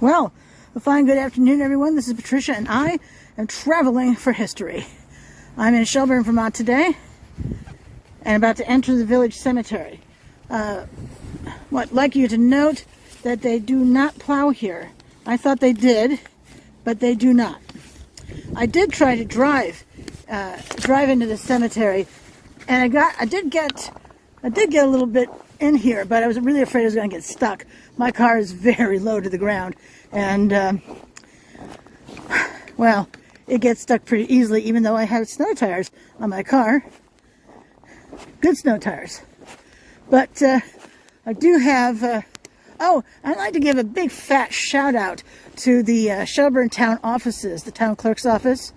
Well, a fine good afternoon, everyone. This is Patricia, and I am traveling for history. I'm in Shelburne, Vermont today, and about to enter the village cemetery. I'd like you to note that they do not plow here. I thought they did, but they do not. I did try to drive into the cemetery, and I did get a little bit in here, but I was really afraid I was going to get stuck. My car is very low to the ground, and well, it gets stuck pretty easily, even though I have snow tires on my car. Good snow tires. But I do have, oh, I'd like to give a big fat shout out to the Shelburne town offices, the town clerk's office.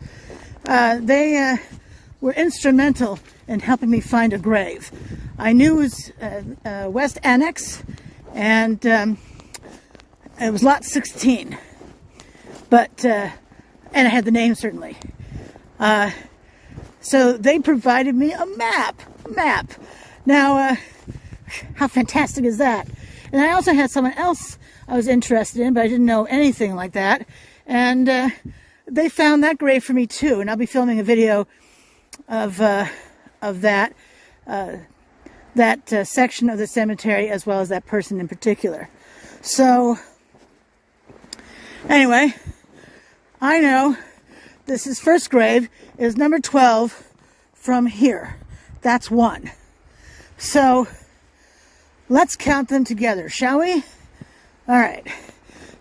They were instrumental in helping me find a grave. I knew it was West Annex, and it was lot 16. But, and I had the name certainly. So they provided me a map. Now, how fantastic is that? And I also had someone else I was interested in, but I didn't know anything like that. And they found that grave for me too. And I'll be filming a video of that section of the cemetery, as well as that person in particular. So anyway, I know this is first grave is number 12 from here. That's one. So let's count them together, shall we? All right.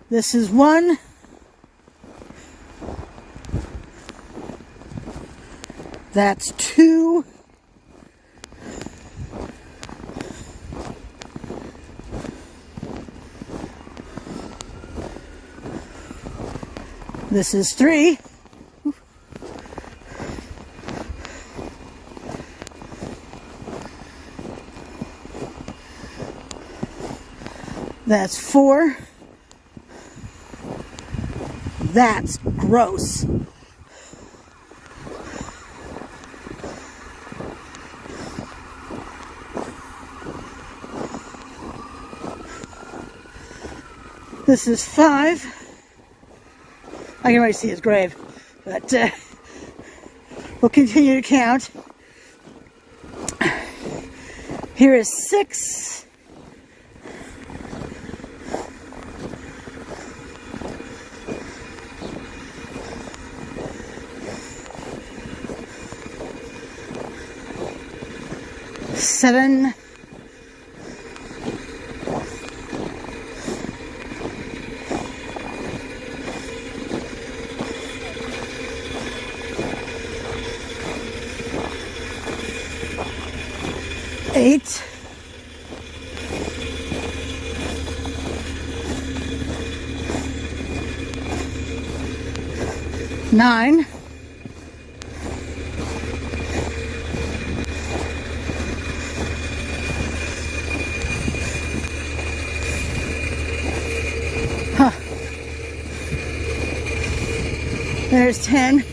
This is 1. That's 2. This is 3. That's 4. That's gross. This is 5. I can already see his grave, but we'll continue to count. Here is 6. Seven. 8. 9. 10.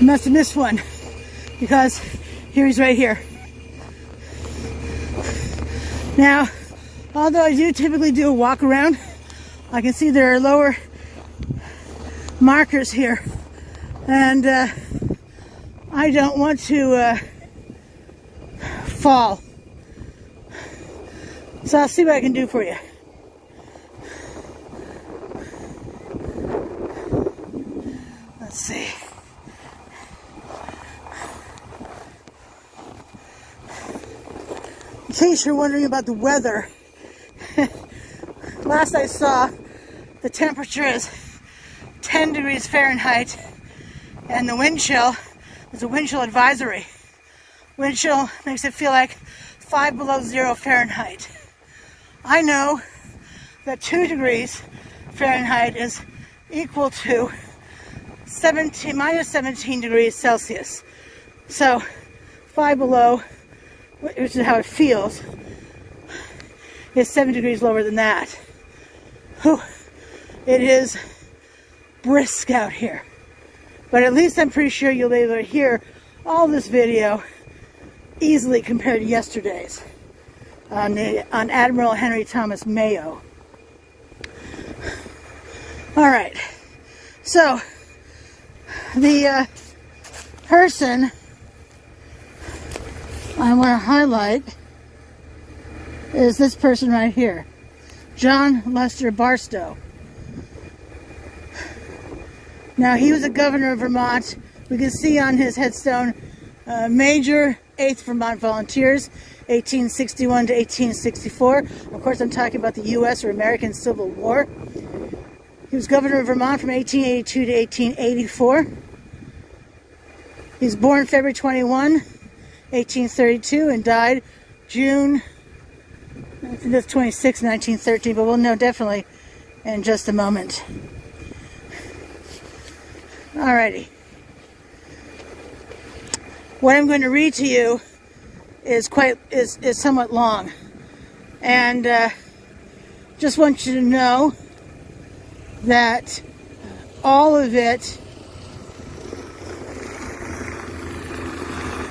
Must have missed one, because here he's right here. Now, although I do typically do a walk around, I can see there are lower markers here, and I don't want to fall. So I'll see what I can do for you. Let's see. In case you're wondering about the weather, last I saw, the temperature is 10 degrees Fahrenheit, and the wind chill is a wind chill advisory. Wind chill makes it feel like 5 below 0 Fahrenheit. I know that 2 degrees Fahrenheit is equal to minus 17 degrees Celsius. So 5 below, which is how it feels, is 7 degrees lower than that. Whew. It is brisk out here. But at least I'm pretty sure you'll be able to hear all this video easily compared to yesterday's on Admiral Henry Thomas Mayo. All right, so the person I want to highlight is this person right here, John Lester Barstow. Now, he was a governor of Vermont. We can see on his headstone, Major 8th Vermont Volunteers, 1861 to 1864. Of course, I'm talking about the U.S. or American Civil War. He was governor of Vermont from 1882 to 1884. He was born February 21, 1832, and died June, I think that's 26, 1913, but we'll know definitely in just a moment. Alrighty. What I'm going to read to you is somewhat long, and just want you to know that all of it.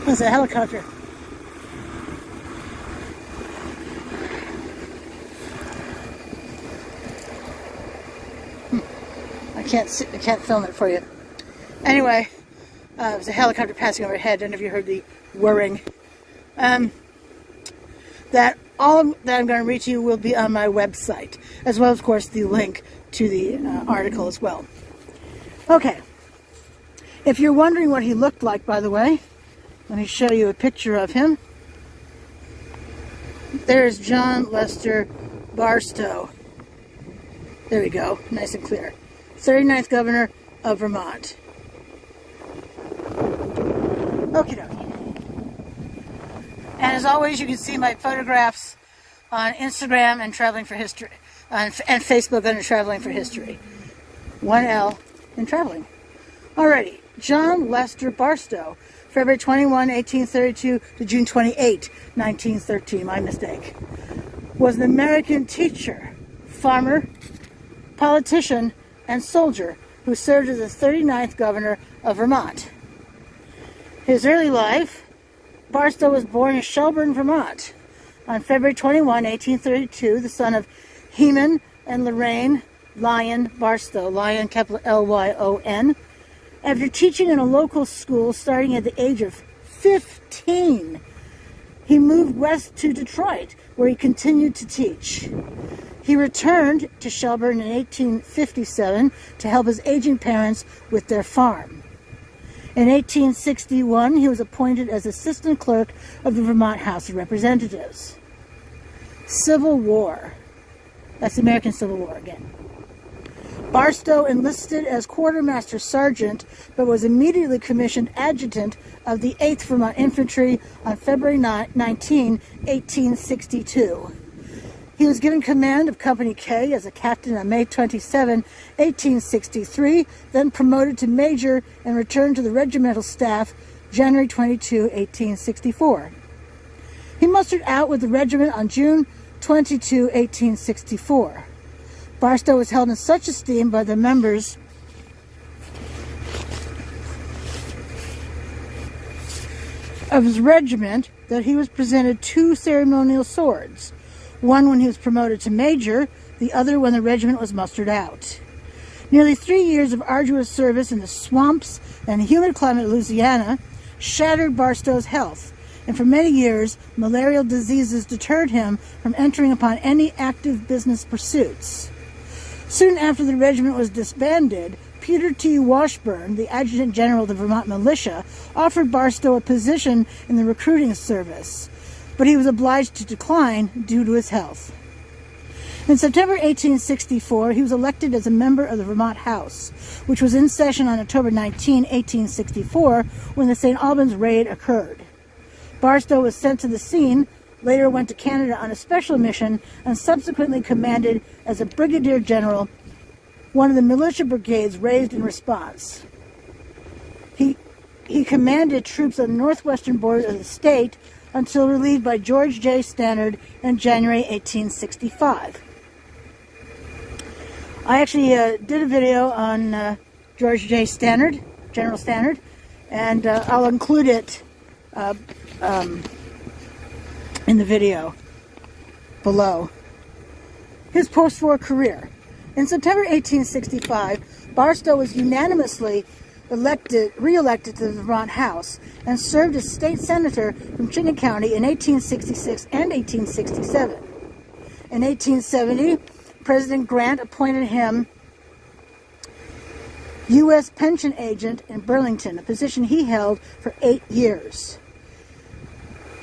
There's a helicopter. I can't film it for you. Anyway, there's a helicopter passing overhead. I don't know if you heard the whirring. That all that I'm going to read to you will be on my website, as well as, of course, the link to the article as well. Okay. If you're wondering what he looked like, by the way, let me show you a picture of him. There's John Lester Barstow. There we go, nice and clear. 39th Governor of Vermont. Okie dokie. And as always, you can see my photographs on Instagram and Traveling for History, and Facebook under Traveling for History. 1L in Traveling. Alrighty, John Lester Barstow, February 21, 1832 to June 28, 1913, my mistake, was an American teacher, farmer, politician, and soldier who served as the 39th Governor of Vermont. His early life, Barstow was born in Shelburne, Vermont, on February 21, 1832, the son of Heman and Lorraine Lyon Barstow, Lyon, capital Lyon. After teaching in a local school starting at the age of 15, he moved west to Detroit, where he continued to teach. He returned to Shelburne in 1857 to help his aging parents with their farm. In 1861, he was appointed as assistant clerk of the Vermont House of Representatives. Civil War. That's the American Civil War again. Barstow enlisted as quartermaster sergeant, but was immediately commissioned adjutant of the 8th Vermont Infantry on February 19, 1862. He was given command of Company K as a captain on May 27, 1863, then promoted to major and returned to the regimental staff January 22, 1864. He mustered out with the regiment on June 22, 1864. Barstow was held in such esteem by the members of his regiment that he was presented 2 ceremonial swords, one when he was promoted to major, the other when the regiment was mustered out. Nearly 3 years of arduous service in the swamps and humid climate of Louisiana shattered Barstow's health, and for many years malarial diseases deterred him from entering upon any active business pursuits. Soon after the regiment was disbanded, Peter T. Washburn, the Adjutant General of the Vermont Militia, offered Barstow a position in the recruiting service, but he was obliged to decline due to his health. In September 1864, he was elected as a member of the Vermont House, which was in session on October 19, 1864, when the St. Albans raid occurred. Barstow was sent to the scene, later went to Canada on a special mission, and subsequently commanded as a brigadier general one of the militia brigades raised in response. He commanded troops on the northwestern border of the state until relieved by George J. Stannard in January 1865. I actually did a video on George J. Stannard, General Stannard, and I'll include it in the video below. His post-war career. In September 1865, Barstow was unanimously re-elected to the Vermont House and served as state senator from Chittenden County in 1866 and 1867. In 1870, President Grant appointed him U.S. pension agent in Burlington, a position he held for 8 years.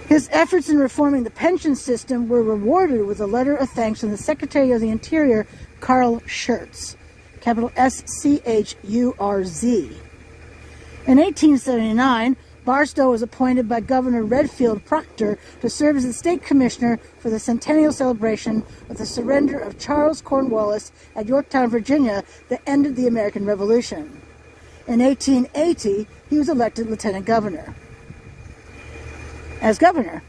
His efforts in reforming the pension system were rewarded with a letter of thanks from the Secretary of the Interior, Carl Schurz, capital S-C-H-U-R-Z. In 1879, Barstow was appointed by Governor Redfield Proctor to serve as the state commissioner for the centennial celebration of the surrender of Charles Cornwallis at Yorktown, Virginia, that ended the American Revolution. In 1880, he was elected lieutenant governor. As governor.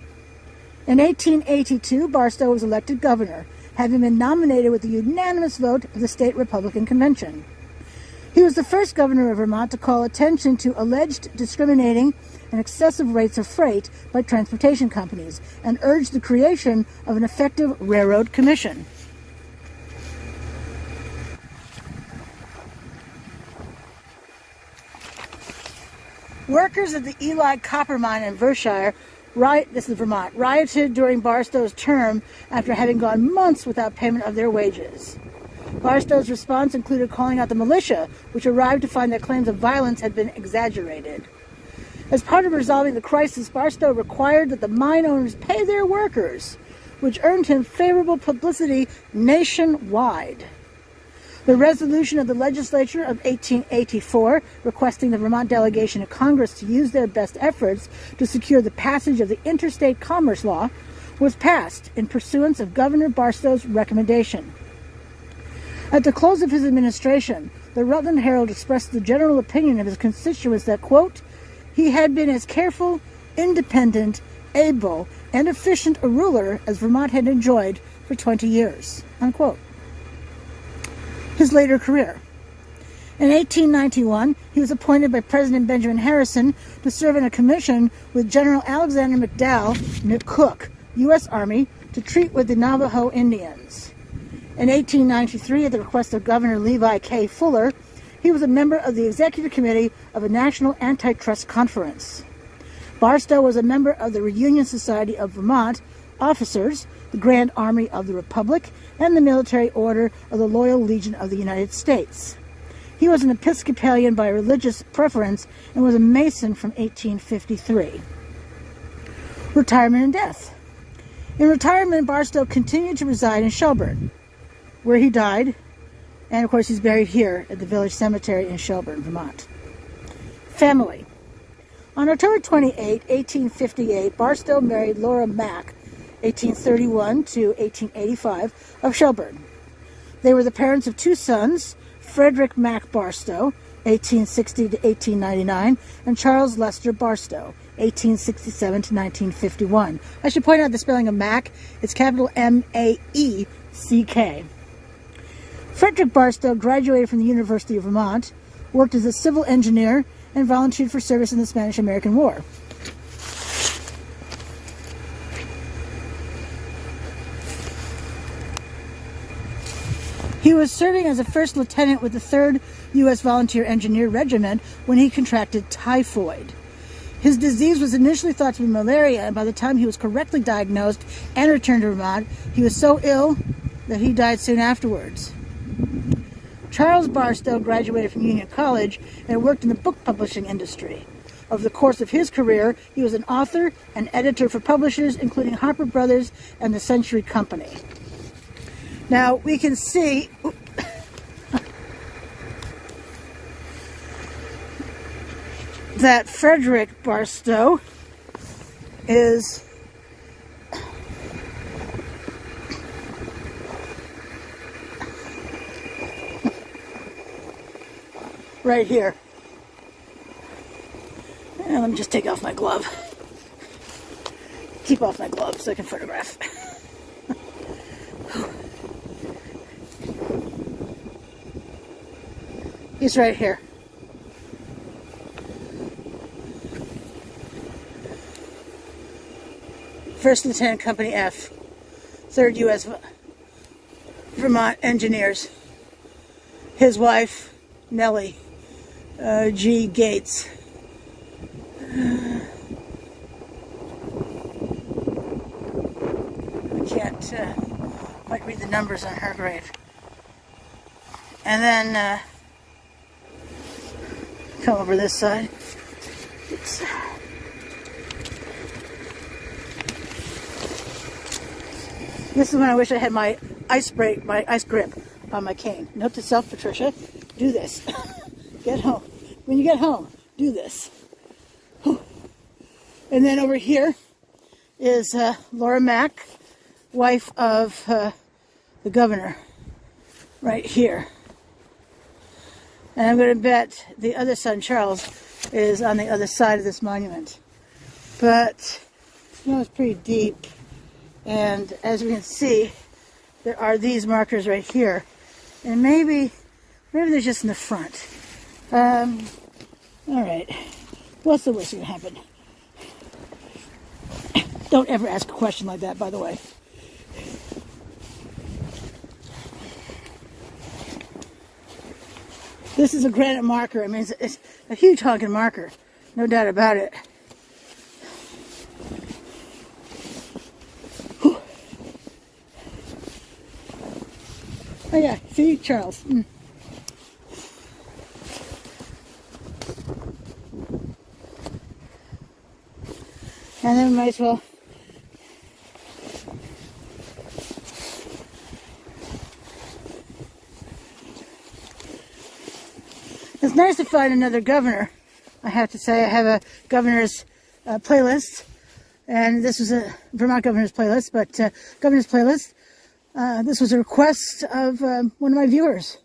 In 1882, Barstow was elected governor, having been nominated with the unanimous vote of the state Republican Convention. He was the first governor of Vermont to call attention to alleged discriminating and excessive rates of freight by transportation companies and urged the creation of an effective railroad commission. Workers at the Ely copper mine in Vershire, this is Vermont, rioted during Barstow's term after having gone months without payment of their wages. Barstow's response included calling out the militia, which arrived to find that claims of violence had been exaggerated. As part of resolving the crisis, Barstow required that the mine owners pay their workers, which earned him favorable publicity nationwide. The resolution of the legislature of 1884, requesting the Vermont delegation of Congress to use their best efforts to secure the passage of the Interstate Commerce Law, was passed in pursuance of Governor Barstow's recommendation. At the close of his administration, the Rutland Herald expressed the general opinion of his constituents that, quote, he had been as careful, independent, able, and efficient a ruler as Vermont had enjoyed for 20 years, unquote. His later career. In 1891, he was appointed by President Benjamin Harrison to serve in a commission with General Alexander McDowell, McCook, U.S. Army, to treat with the Navajo Indians. In 1893, at the request of Governor Levi K. Fuller, he was a member of the Executive Committee of a National Antitrust Conference. Barstow was a member of the Reunion Society of Vermont Officers, the Grand Army of the Republic, and the Military Order of the Loyal Legion of the United States. He was an Episcopalian by religious preference and was a Mason from 1853. Retirement and death. In retirement, Barstow continued to reside in Shelburne, where he died, and of course he's buried here at the village cemetery in Shelburne, Vermont. Family. On October 28, 1858, Barstow married Laura Mack, 1831 to 1885, of Shelburne. They were the parents of 2 sons, Frederick Mack Barstow, 1860 to 1899, and Charles Lester Barstow, 1867 to 1951. I should point out the spelling of Mack. It's capital M-A-E-C-K. Frederick Barstow graduated from the University of Vermont, worked as a civil engineer, and volunteered for service in the Spanish-American War. He was serving as a first lieutenant with the 3rd U.S. Volunteer Engineer Regiment when he contracted typhoid. His disease was initially thought to be malaria, and by the time he was correctly diagnosed and returned to Vermont, he was so ill that he died soon afterwards. Charles Barstow graduated from Union College and worked in the book publishing industry. Over the course of his career, he was an author and editor for publishers including Harper Brothers and the Century Company. Now, we can see that Frederick Barstow is right here. And let me just take off my glove. Keep off my glove so I can photograph. He's right here. First Lieutenant Company F, 3rd U.S. Vermont Engineers. His wife, Nellie G. Gates. I can't quite read the numbers on her grave. And then come over this side. Oops. This is when I wish I had my ice grip on my cane. Note to self, Patricia, do this. Get home. When you get home, do this. And then over here is Laura Mack, wife of the governor, right here. And I'm going to bet the other son, Charles, is on the other side of this monument. But, you know, it's pretty deep. And as we can see, there are these markers right here. And maybe they're just in the front. All right. What's the worst that can happen? Don't ever ask a question like that, by the way. This is a granite marker. I mean, it's a huge honking marker. No doubt about it. Whew. Oh yeah, see, Charles. And then we might as well it's nice to find another governor. I have to say, I have a governor's playlist, and this was a Vermont governor's playlist, but governor's playlist. This was a request of one of my viewers,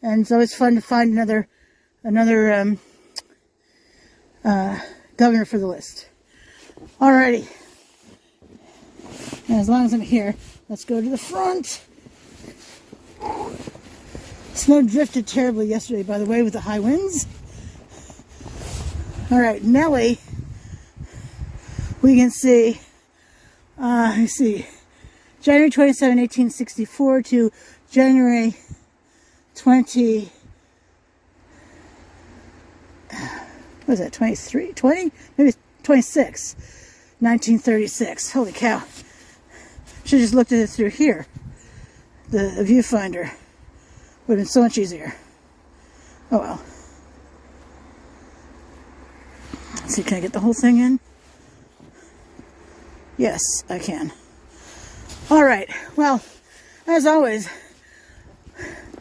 and it's always fun to find another governor for the list. Alrighty, and as long as I'm here, let's go to the front. Snow drifted terribly yesterday, by the way, with the high winds. All right, Nellie, we can see, let's see, January 27, 1864 to January 20, what is that, 23, 20? Maybe 26, 1936. Holy cow. Should have just looked at it through here, the viewfinder. Would have been so much easier. Oh well. Let's see, can I get the whole thing in? Yes, I can. Alright, well, as always,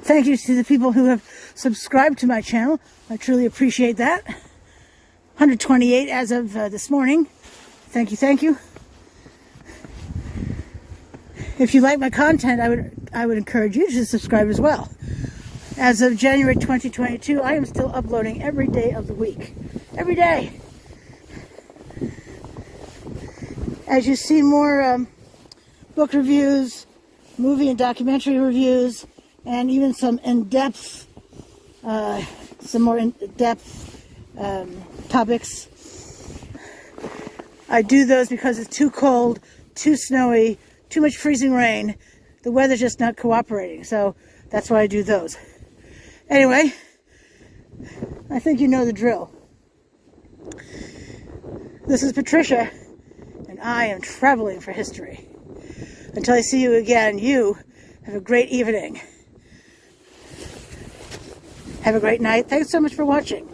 thank you to the people who have subscribed to my channel. I truly appreciate that. 128 as of this morning. Thank you, thank you. If you like my content, I would encourage you to subscribe as well. As of January 2022, I am still uploading every day of the week. Every day. As you see more book reviews, movie and documentary reviews, and even some in-depth, topics. I do those because it's too cold, too snowy, too much freezing rain. The weather's just not cooperating, so that's why I do those. Anyway, I think you know the drill. This is Patricia, and I am traveling for history. Until I see you again, you have a great evening. Have a great night. Thanks so much for watching.